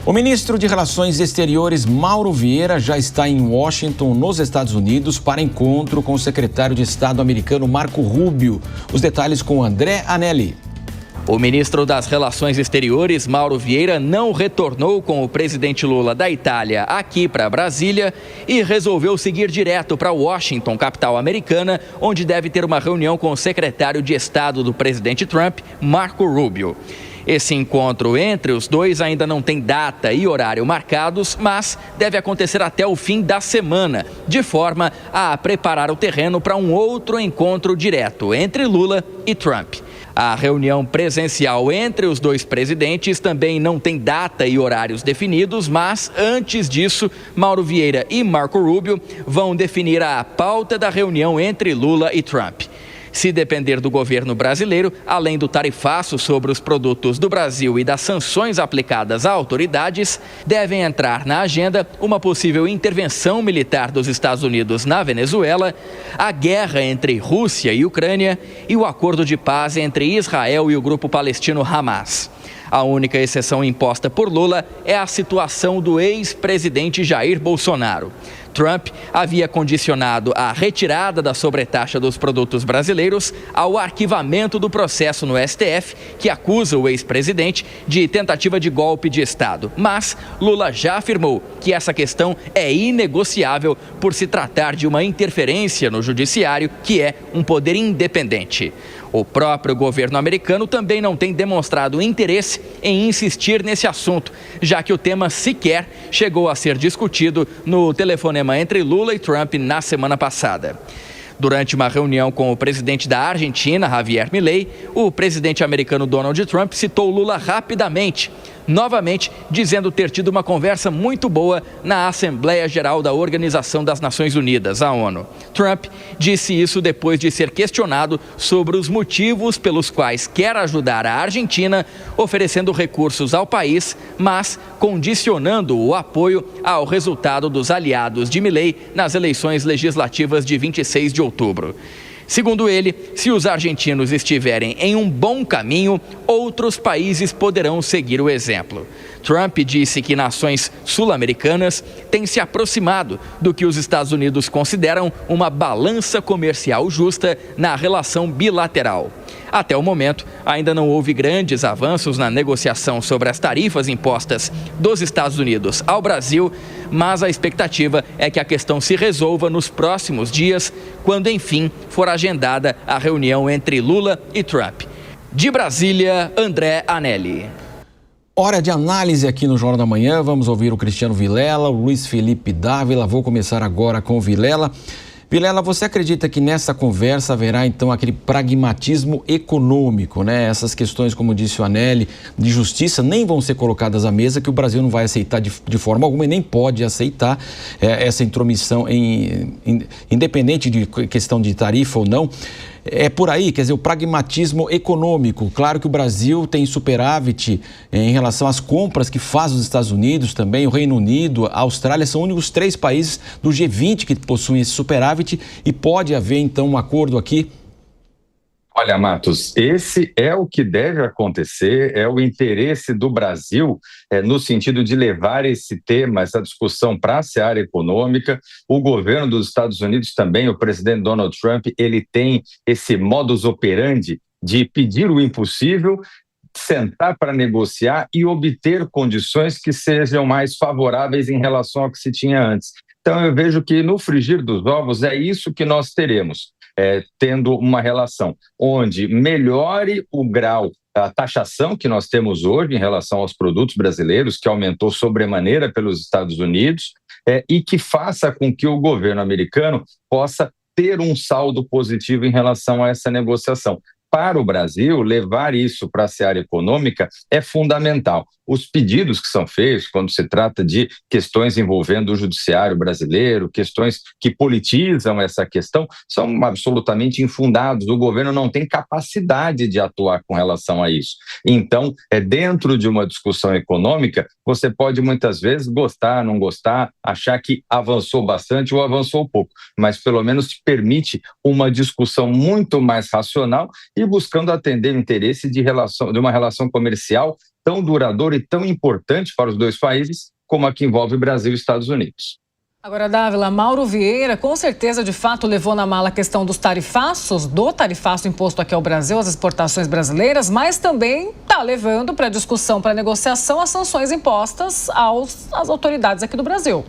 O ministro de Relações Exteriores, Mauro Vieira, já está em Washington, nos Estados Unidos, para encontro com o secretário de Estado americano Marco Rubio. Os detalhes com André Anelli. O ministro das Relações Exteriores, Mauro Vieira, não retornou com o presidente Lula da Itália aqui para Brasília e resolveu seguir direto para Washington, capital americana, onde deve ter uma reunião com o secretário de Estado do presidente Trump, Marco Rubio. Esse encontro entre os dois ainda não tem data e horário marcados, mas deve acontecer até o fim da semana, de forma a preparar o terreno para um outro encontro direto entre Lula e Trump. A reunião presencial entre os dois presidentes também não tem data e horários definidos, mas antes disso, Mauro Vieira e Marco Rubio vão definir a pauta da reunião entre Lula e Trump. Se depender do governo brasileiro, além do tarifaço sobre os produtos do Brasil e das sanções aplicadas a autoridades, devem entrar na agenda uma possível intervenção militar dos Estados Unidos na Venezuela, a guerra entre Rússia e Ucrânia e o acordo de paz entre Israel e o grupo palestino Hamas. A única exceção imposta por Lula é a situação do ex-presidente Jair Bolsonaro. Trump havia condicionado a retirada da sobretaxa dos produtos brasileiros ao arquivamento do processo no STF, que acusa o ex-presidente de tentativa de golpe de Estado. Mas Lula já afirmou que essa questão é inegociável por se tratar de uma interferência no judiciário, que é um poder independente. O próprio governo americano também não tem demonstrado interesse em insistir nesse assunto, já que o tema sequer chegou a ser discutido no telefonema entre Lula e Trump na semana passada. Durante uma reunião com o presidente da Argentina, Javier Milei, o presidente americano Donald Trump citou Lula rapidamente, novamente dizendo ter tido uma conversa muito boa na Assembleia Geral da Organização das Nações Unidas, a ONU. Trump disse isso depois de ser questionado sobre os motivos pelos quais quer ajudar a Argentina, oferecendo recursos ao país, mas condicionando o apoio ao resultado dos aliados de Milei nas eleições legislativas de 26 de outubro. Segundo ele, se os argentinos estiverem em um bom caminho, outros países poderão seguir o exemplo. Trump disse que nações sul-americanas têm se aproximado do que os Estados Unidos consideram uma balança comercial justa na relação bilateral. Até o momento, ainda não houve grandes avanços na negociação sobre as tarifas impostas dos Estados Unidos ao Brasil, mas a expectativa é que a questão se resolva nos próximos dias, quando enfim for agendada a reunião entre Lula e Trump. De Brasília, André Anelli. Hora de análise aqui no Jornal da Manhã. Vamos ouvir o Cristiano Vilela, o Luiz Felipe Dávila. Vou começar agora com o Vilela. Vilela, você acredita que nessa conversa haverá, então, aquele pragmatismo econômico, né? Essas questões, como disse o Anelli, de justiça nem vão ser colocadas à mesa, que o Brasil não vai aceitar de forma alguma e nem pode aceitar essa intromissão, independente de questão de tarifa ou não. É por aí, quer dizer, o pragmatismo econômico. Claro que o Brasil tem superávit em relação às compras que faz os Estados Unidos também, o Reino Unido, a Austrália, são os únicos 3 países do G20 que possuem esse superávit e pode haver, então, um acordo aqui. Olha, Matos, esse é o que deve acontecer, é o interesse do Brasil, no sentido de levar esse tema, essa discussão para a seara econômica. O governo dos Estados Unidos também, o presidente Donald Trump, ele tem esse modus operandi de pedir o impossível, sentar para negociar e obter condições que sejam mais favoráveis em relação ao que se tinha antes. Então, eu vejo que no frigir dos ovos é isso que nós teremos. Tendo uma relação onde melhore o grau, a taxação que nós temos hoje em relação aos produtos brasileiros, que aumentou sobremaneira pelos Estados Unidos, e que faça com que o governo americano possa ter um saldo positivo em relação a essa negociação. Para o Brasil, levar isso para a seara econômica é fundamental. Os pedidos que são feitos, quando se trata de questões envolvendo o judiciário brasileiro, questões que politizam essa questão, são absolutamente infundados. O governo não tem capacidade de atuar com relação a isso. Então, dentro de uma discussão econômica, você pode muitas vezes gostar, não gostar, achar que avançou bastante ou avançou pouco, mas pelo menos te permite uma discussão muito mais racional e buscando atender o interesse de uma relação comercial tão duradoura e tão importante para os dois países como a que envolve Brasil e Estados Unidos. Agora, Dávila, Mauro Vieira com certeza, de fato, levou na mala a questão dos tarifaços, do tarifaço imposto aqui ao Brasil, às exportações brasileiras, mas também está levando para discussão, para negociação, as sanções impostas às autoridades aqui do Brasil.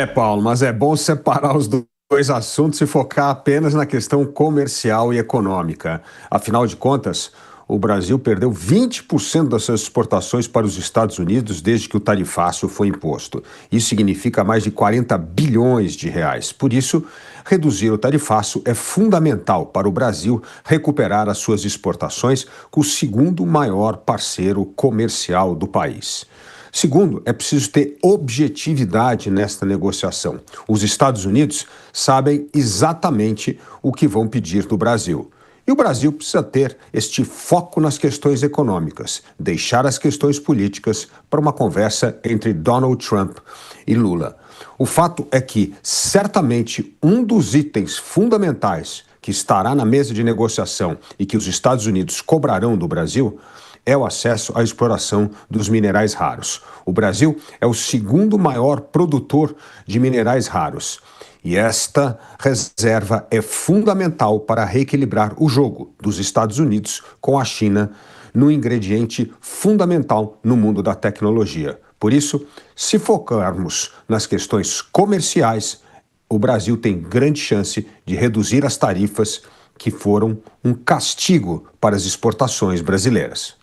Paulo, mas é bom separar os dois assuntos e focar apenas na questão comercial e econômica. Afinal de contas, o Brasil perdeu 20% das suas exportações para os Estados Unidos desde que o tarifaço foi imposto. Isso significa mais de 40 bilhões de reais. Por isso, reduzir o tarifaço é fundamental para o Brasil recuperar as suas exportações com o segundo maior parceiro comercial do país. Segundo, é preciso ter objetividade nesta negociação. Os Estados Unidos sabem exatamente o que vão pedir do Brasil. E o Brasil precisa ter este foco nas questões econômicas, deixar as questões políticas para uma conversa entre Donald Trump e Lula. O fato é que, certamente, um dos itens fundamentais que estará na mesa de negociação e que os Estados Unidos cobrarão do Brasil é o acesso à exploração dos minerais raros. O Brasil é o segundo maior produtor de minerais raros. E esta reserva é fundamental para reequilibrar o jogo dos Estados Unidos com a China no ingrediente fundamental no mundo da tecnologia. Por isso, se focarmos nas questões comerciais, o Brasil tem grande chance de reduzir as tarifas que foram um castigo para as exportações brasileiras.